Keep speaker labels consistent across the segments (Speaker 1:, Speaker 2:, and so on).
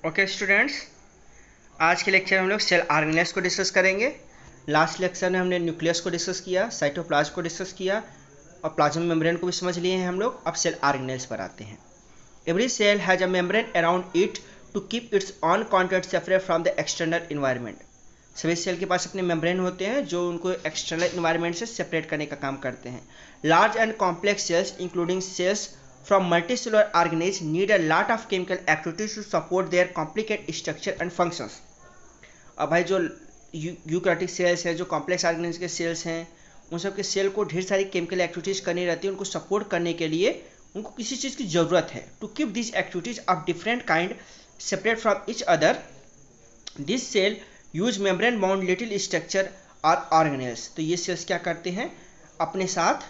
Speaker 1: Okay students, आज के lecture में हम लोग सेल ऑर्गेनेल्स को डिस्कस करेंगे। लास्ट लेक्चर में हमने न्यूक्लियस को डिस्कस किया, साइटोप्लाज्म को डिस्कस किया और प्लाज्मा मेम्ब्रेन को भी समझ लिए हैं हम लोग। अब सेल ऑर्गेनेल्स पर आते हैं। Every cell has a membrane around it to keep its own content separate from the external environment. सभी सेल के पास अपने मेम्ब्रेन होते हैं जो उनको एक्सटर्नल इन्वायरमेंट से सेपरेट करने का काम करते हैं। Large and complex cells including cells from multicellular organisms need a lot of chemical activities to support their complicated structure and functions। अब भाई जो यूकैरियोटिक सेल्स हैं, जो कॉम्प्लेक्स ऑर्गेनिज्म के सेल्स हैं, उन सब के सेल को ढेर सारी केमिकल एक्टिविटीज़ करनी रहती है। उनको सपोर्ट करने के लिए उनको किसी चीज़ की ज़रूरत है। To keep this activities of different kind separate from each other, this cell use membrane bound little structure और ऑर्गेनेल्स। तो ये सेल्स क्या करते हैं, अपने साथ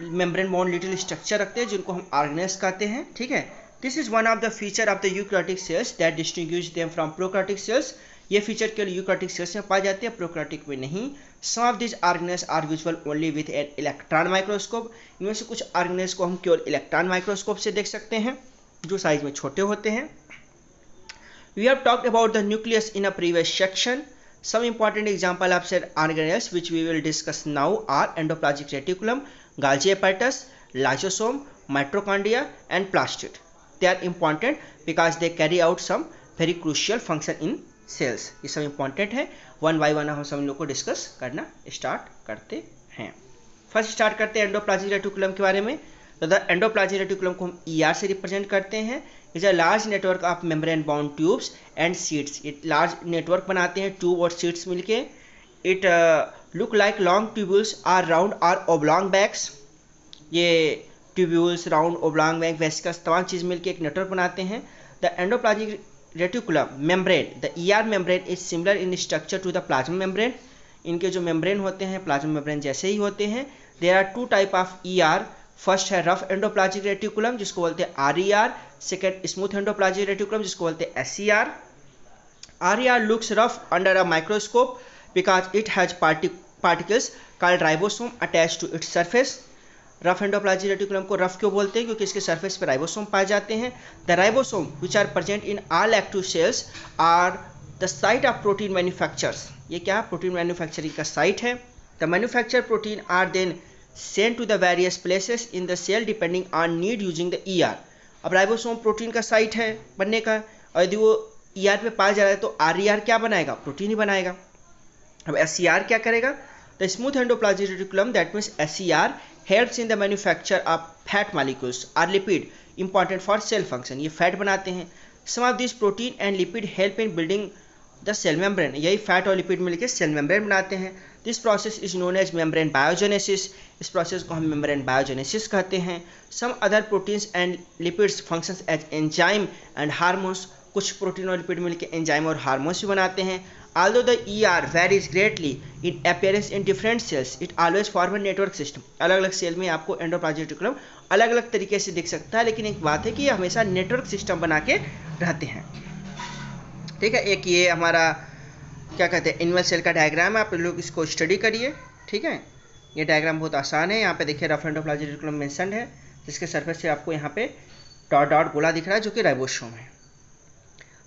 Speaker 1: मेम्ब्रेन बाउंड लिटिल स्ट्रक्चर रखते हैं जिनको हम ऑर्गेनेल्स कहते हैं। ठीक है, this is one of the feature of the eukaryotic cells that distinguish them from prokaryotic cells. ये फीचर केवल यूकैरियोटिक सेल्स में पाए जाते हैं, प्रोकैरियोटिक में नहीं। Some of this organelles are visual only with an electron microscope. इनमें से कुछ ऑर्गेनेल्स को हम केवल इलेक्ट्रॉन माइक्रोस्कोप से देख सकते हैं, जो साइज में छोटे होते हैं। We have talked about the nucleus in a previous section. Some important example of cell organelles which we will discuss now are endoplasmic reticulum, Golgi apparatus, lysosome, mitochondria and plastid. They are important because they carry out some very crucial function in cells. ये सब important है। One by one हम सब लोग को discuss करना start करते हैं। फर्स्ट स्टार्ट करते हैं एंडोप्लाज्मिक रेटिकुलम के बारे में। तो द एंडोप्लाज्मिक रेटिकुलम को हम ER से रिप्रेजेंट करते हैं। Is a large network of membrane bound tubes and sheets. ये लार्ज नेटवर्क बनाते हैं ट्यूब और सीट्स मिलके। It look like long tubules or round और ओब्लॉन्ग बैग्स। ये tubules, round, oblong bag, vesicles तमाम चीज़ मिलके एक नेटवर्क बनाते हैं। The endoplasmic reticulum membrane, the ER membrane is similar in structure to the plasma membrane. इनके जो मेम्ब्रेन होते हैं प्लाज्मा मेम्ब्रेन जैसे ही होते हैं। There are two type of ER। First है रफ एंडोप्लाज्मिक रेटिकुलम जिसको बोलते हैं RER। Second smooth endoplasmic reticulum जिसको बोलते हैं SER। RER looks rough under a microscope because it has particles called ribosome attached to its surface। Rough endoplasmic reticulum को rough क्यों बोलते हैं, क्योंकि इसके सरफेस पर राइबोसोम पाए जाते हैं। The ribosome which are present in all active cells are the site of protein manufactures. ये क्या प्रोटीन मैन्युफैक्चरिंग का साइट है। The manufacture protein are then sent to the various places in the cell depending on need using the ER। अब ribosome protein का site है बनने का, और यदि वो ER पे पाया जा रहा है तो RER क्या बनाएगा, प्रोटीन ही बनाएगा। अब SER क्या करेगा, the smooth endoplasmic reticulum that means SER helps in the manufacture of fat molecules are lipid important for cell function. ये फैट बनाते हैं। Some of this protein and lipid help in building the cell membrane. यही fat और lipid मिलकर cell membrane बनाते हैं। This process is known as membrane biogenesis. इस process को हम मेम्ब्रेन बायोजेनेसिस कहते हैं। Some other proteins and lipids functions as enzyme and hormones. कुछ प्रोटीन और लिपिड मिलकर एंजाइम और हार्मोन्स भी बनाते हैं। Although the ER varies greatly in appearance in different cells, it always form a network system। अलग अलग सेल में आपको एंडोप्लाज्मिक रेटिकुलम अलग अलग तरीके से दिख सकता है, लेकिन एक बात है कि ये हमेशा नेटवर्क सिस्टम बना के रहते हैं। ठीक है, एक ये हमारा क्या कहते हैं एनिमल सेल का डायग्राम है, आप लोग इसको स्टडी करिए। ठीक है, ये डायग्राम बहुत आसान है। यहाँ पे देखिए रफ एंडोप्लाज्मिक रेटिकुलम मेंशन्ड है, जिसके सरफेस से आपको यहाँ पे डॉट डॉट गोला दिख रहा है जो कि राइबोसोम है।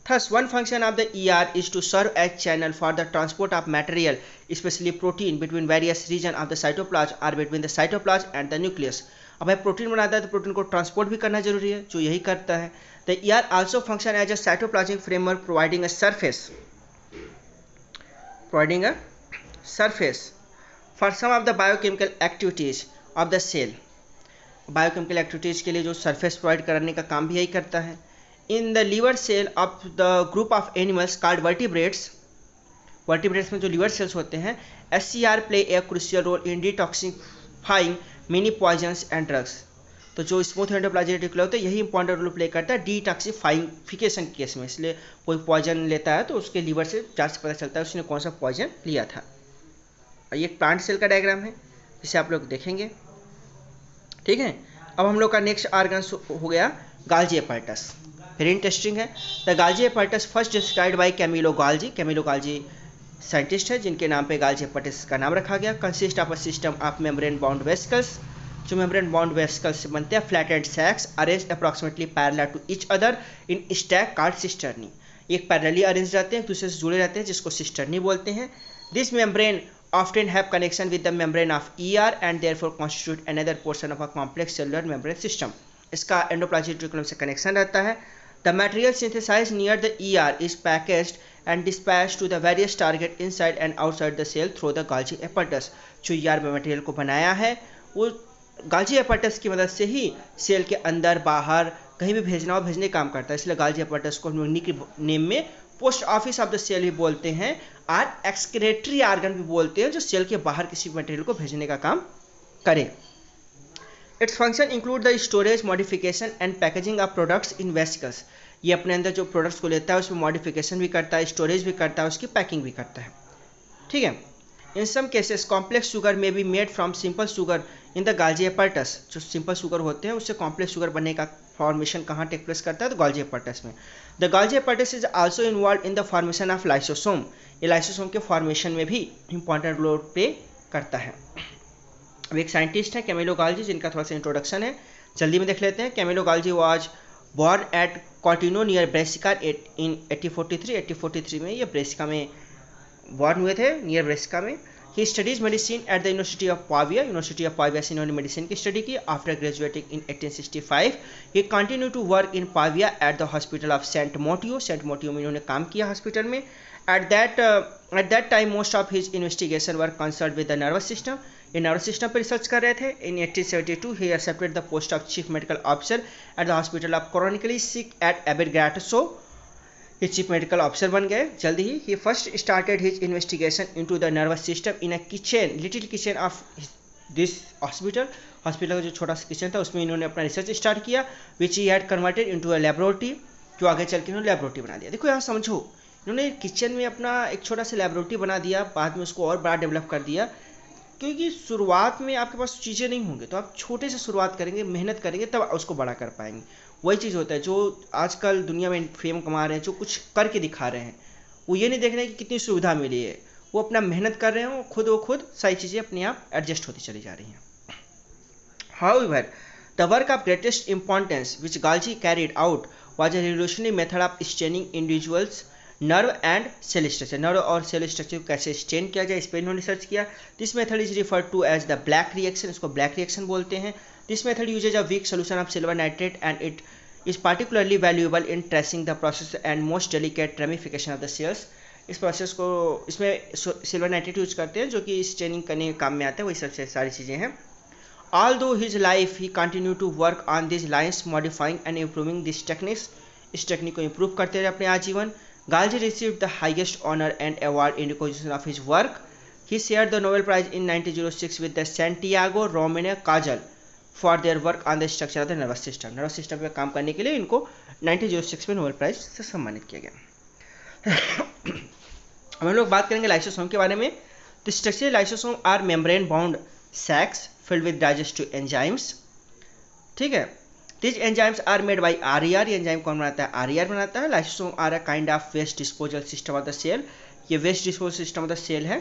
Speaker 1: Thus, one function of the ER is to serve as channel for the transport of material, especially protein, between various regions of the cytoplasm or between the cytoplasm and the nucleus। अब है protein बनाता है तो protein को transport भी करना जरूरी है, जो यही करता है। The ER also function as a cytoplasmic framework, providing a surface for some of the biochemical activities of the cell। Biochemical activities के लिए जो सरफेस प्रोवाइड करने का काम भी यही करता है। In the liver cell of the group of animals called vertebrates में जो liver cells होते हैं, SER play a crucial role in detoxifying many poisons and drugs। तो जो स्मूथ एंडोप्लाज्मिक रेटिकुलम होता है यही इंपॉर्टेंट रोल प्ले करता है डिटॉक्सिफिकेशन केस में। इसलिए कोई पॉइजन लेता है तो उसके लीवर से जांच से पता चलता है उसने कौन सा पॉइजन लिया था। और ये एक प्लांट सेल का डायग्राम है जिसे आप लोग देखेंगे। ठीक है, अब हम लोग का नेक्स्ट ऑर्गन हो गया Golgi apparatus। वेरी इंटरेस्टिंग है। The Golgi apparatus first described by Camillo Golgi. Camillo Golgi scientist है जिनके नाम पे Golgi apparatus का नाम रखा गया। Consist of a system of membrane bound vesicles जो मेम्ब्रेन बाउंड वेसिकल्स से बनते हैं flatted sacs arranged approximately parallel to each other in stack called cisternae. एक पैरेलली अरेंज रहते हैं, एक दूसरे से जुड़े रहते हैं, जिसको सिस्टर्नी बोलते हैं। This membrane often have connection with the membrane of ER and therefore constitute another portion of a complex cellular membrane system। इसका एंडोप्लाज्मिक रेटिकुलम से कनेक्शन रहता है। The material synthesized near the ER is packaged and dispatched to the various target inside and outside the cell through the Golgi apparatus। जो ER में material को बनाया है वो Golgi apparatus की मदद से ही सेल के अंदर बाहर कहीं भी भेजना हो भेजने काम करता है, इसलिए Golgi apparatus को हम निक नेम में post office of the cell भी बोलते हैं और एक्सक्रेटरी ऑर्गन भी बोलते हैं, जो सेल के बाहर किसी मटेरियल को भेजने का काम करे। Its function include the storage modification and packaging of products in vesicles. ये अपने अंदर जो प्रोडक्ट्स को लेता है उसमें मॉडिफिकेशन भी करता है, स्टोरेज भी करता है, उसकी पैकिंग भी करता है। ठीक है। इन सम केसेस कॉम्प्लेक्स शुगर में be made from simple sugar in the Golgi apparatus। जो सिंपल शुगर होते हैं उससे कॉम्प्लेक्स शुगर बनने का फॉर्मेशन कहाँ टेक प्लेस करता है, तो Golgi apparatus में। The Golgi apparatus is also involve in the formation of lysosome. ये लाइसोसोम के फॉर्मेशन में भी इंपॉर्टेंट रोल प्ले करता है। अब एक साइंटिस्ट है कैमिलो Golgi, जिनका थोड़ा सा इंट्रोडक्शन है, जल्दी में देख लेते हैं। Camillo Golgi was born at Corteno near Brescia in 1843 में ये ब्रेसिका में बॉर्न हुए थे, नियर ब्रेसिका में। He studies medicine at the university of Pavia से इन्होंने मेडिसिन की स्टडी की। After graduating in 1865 he continue to work in Pavia at the hospital of saint Matteo में इन्होंने काम किया हॉस्पिटल में। At that time most of his investigation work concern with the nervous system. ये नर्वस सिस्टम पर research कर रहे थे। In 1872 he accepted the post of chief medical officer at the hospital of chronically sick at Abbiategrasso. ये chief medical officer बन गए जल्दी ही। He first started his investigation into the nervous system in a little kitchen of this hospital का जो छोटा सा kitchen था उसमें इन्होंने अपना रिसर्च स्टार्ट किया, which he had converted into a laboratory, जो आगे चल के इन्होंने लेबोरेटरी बना दिया। देखो यहाँ समझो, इन्होंने किचन में अपना एक छोटा सा लेबोरेटरी बना दिया, बाद में उसको और बड़ा डेवलप कर दिया, क्योंकि शुरुआत में आपके पास चीज़ें नहीं होंगी तो आप छोटे से शुरुआत करेंगे, मेहनत करेंगे, तब उसको बड़ा कर पाएंगे। वही चीज़ होता है जो आजकल दुनिया में फेम कमा रहे हैं, जो कुछ करके दिखा रहे हैं, वो ये नहीं देख रहे हैं कि कितनी सुविधा मिली है, वो अपना मेहनत कर रहे हैं, वो खुद सारी चीज़ें अपने आप एडजस्ट होती चली जा रही हैं। However, the work of greatest importance which Golgi carried out was a revolutionary method of staining individuals nerve and cell structure. Nerve और सेल स्ट्रक्चर को कैसे स्टेन किया जाए इस पर इन्होंने रिसर्च किया। This method is referred to as the black reaction, इसको ब्लैक रिएक्शन बोलते हैं। This method uses a weak solution of silver nitrate and it is particularly valuable in tracing the process and most delicate ramification of the cells. इस process को इसमें silver nitrate use करते हैं जो कि staining करने के काम में आता है, वही सबसे सारी चीज़ें हैं। Although his life he continued to work on these lines, modifying and improving these techniques। इस टेक्निक को इम्प्रूव करते रहे अपने आजीवन। Golgi received the highest honor and award in recognition of his work। He shared the Nobel Prize in 1906 with the Santiago Ramon Cajal for their work on the structure of the nervous system। Nervous system पे काम करने के लिए इनको 1906 में Nobel prize से सम्मानित किया गया। हम लोग बात करेंगे लाइसोसोम के बारे में। तो structural lysosome are membrane bound sacs filled with digestive enzymes। ठीक है, these enzymes are made by RER। ये एंजाइम कौन बनाता है? RER बनाता है। Lysosome are a kind of waste disposal system of the cell. ये waste disposal system of the cell है,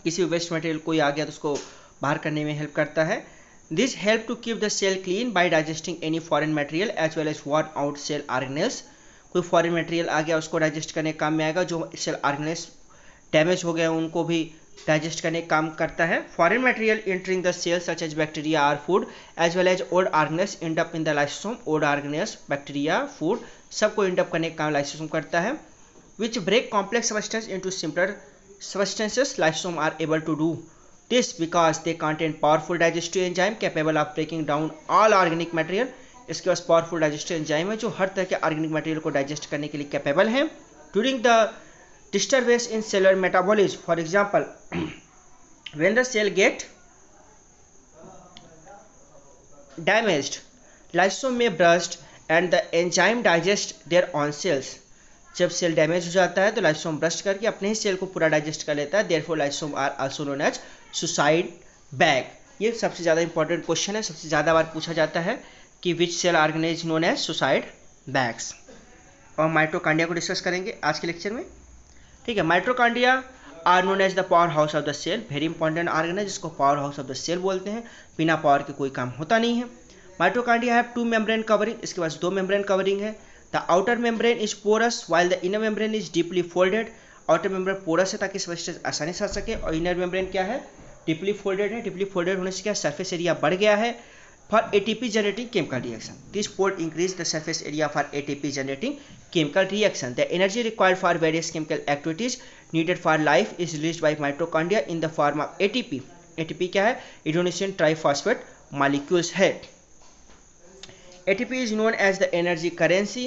Speaker 1: किसी भी वेस्ट मटेरियल कोई आ गया तो उसको बाहर करने में हेल्प करता है। This help to keep the cell clean by digesting any foreign material as well as worn out cell organelles. कोई फॉरेन मटेरियल आ गया उसको डाइजेस्ट करने का काम में आएगा, जो सेल ऑर्गेनेल्स डैमेज हो गए उनको भी डाइजेस्ट करने का काम करता है। Foreign material entering the cell such as bacteria or food as well as old organelles end up in the lysosome. Old organelles, bacteria, food सबको एंड अप करने का काम लाइसोसोम करता है। Which break complex substance into simpler substances. Lysosome are able to do this because they contain powerful digestive enzyme capable of breaking down all organic material. इसके पास powerful digestive enzyme है जो हर तरह के ऑर्गेनिक मटेरियल को digest करने के लिए कैपेबल है। During the disturbance in cellular metabolism, for example when the cell get damaged, lysosome may burst and the enzyme digest their own cells। जब सेल डैमेज हो जाता है तो लाइसोसोम ब्रस्ट करके अपने ही सेल को पूरा डाइजेस्ट कर लेता है। Therefore lysosome are also known as suicide bag. ये सबसे ज़्यादा इंपॉर्टेंट क्वेश्चन है, सबसे ज़्यादा बार पूछा जाता है कि which cell organ is known as suicide bags. और माइटोकॉन्ड्रिया को डिस्कस करेंगे आज के लेक्चर में। ठीक है, mitochondria are known as the power house of the cell, very important organ है जिसको power house of the cell बोलते हैं, बिना पावर के कोई काम होता नहीं है। माइटोकॉन्ड्रिया हैव 2 मेम्ब्रेन कवरिंग, इसके पास 2 मेम्ब्रेन कवरिंग है। The outer membrane is porous while the inner membrane is deeply folded, outer membrane porous है ताकि सबस्टेंस आसानी से आ सके, और इनर मेम्ब्रेन क्या है, डीपली फोल्डेड है। डीपली फोल्डेड होने से क्या सरफेस एरिया बढ़ गया है for ATP generating chemical reaction, this fold increase the surface area for ATP generating chemical reaction. The energy required for various chemical activities needed for life is released by mitochondria in the form of ATP. ATP क्या है, adenosine triphosphate molecules है। ATP is known as the energy currency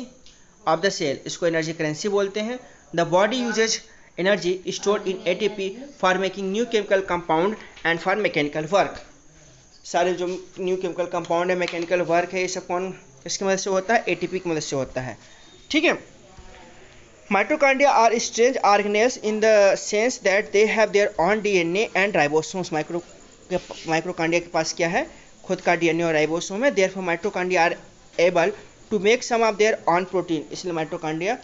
Speaker 1: of the cell, इसको energy currency बोलते हैं। The body uses energy stored in ATP for making new chemical compound and for mechanical work. सारे जो new chemical compound है, mechanical work है, ये सब कौन इसकी मदद से होता है, एटीपी की मदद से होता है। ठीक है। Mitochondria are strange organelles in the sense that they have their own DNA and ribosomes. Mitochondria के पास क्या है, खुद का डीएनए और राइबोसोम है। Therefore mitochondria are able to make some of their own protein, इसलिए माइटोकॉन्ड्रिया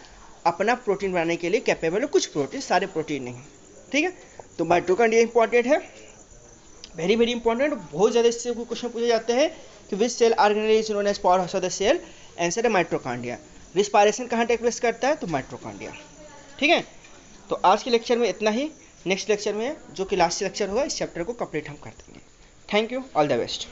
Speaker 1: अपना प्रोटीन बनाने के लिए कैपेबल है, कुछ प्रोटीन, सारे प्रोटीन नहीं। ठीक है, तो माइटोकॉन्ड्रिया इंपॉर्टेंट है, वेरी वेरी इंपॉर्टेंट। बहुत ज़्यादा इससे क्वेश्चन पूछे जाते हैं कि which cell organelle is known as power house of the cell, answer है माइटोकॉन्ड्रिया। रिस्पायरेशन कहाँ टेक प्लेस करता है, तो माइटोकॉन्ड्रिया। ठीक है, तो आज के लेक्चर में इतना ही। नेक्स्ट लेक्चर में जो कि लास्ट लेक्चर होगा, इस चैप्टर को कंप्लीट हम कर देंगे। Thank you, all the best.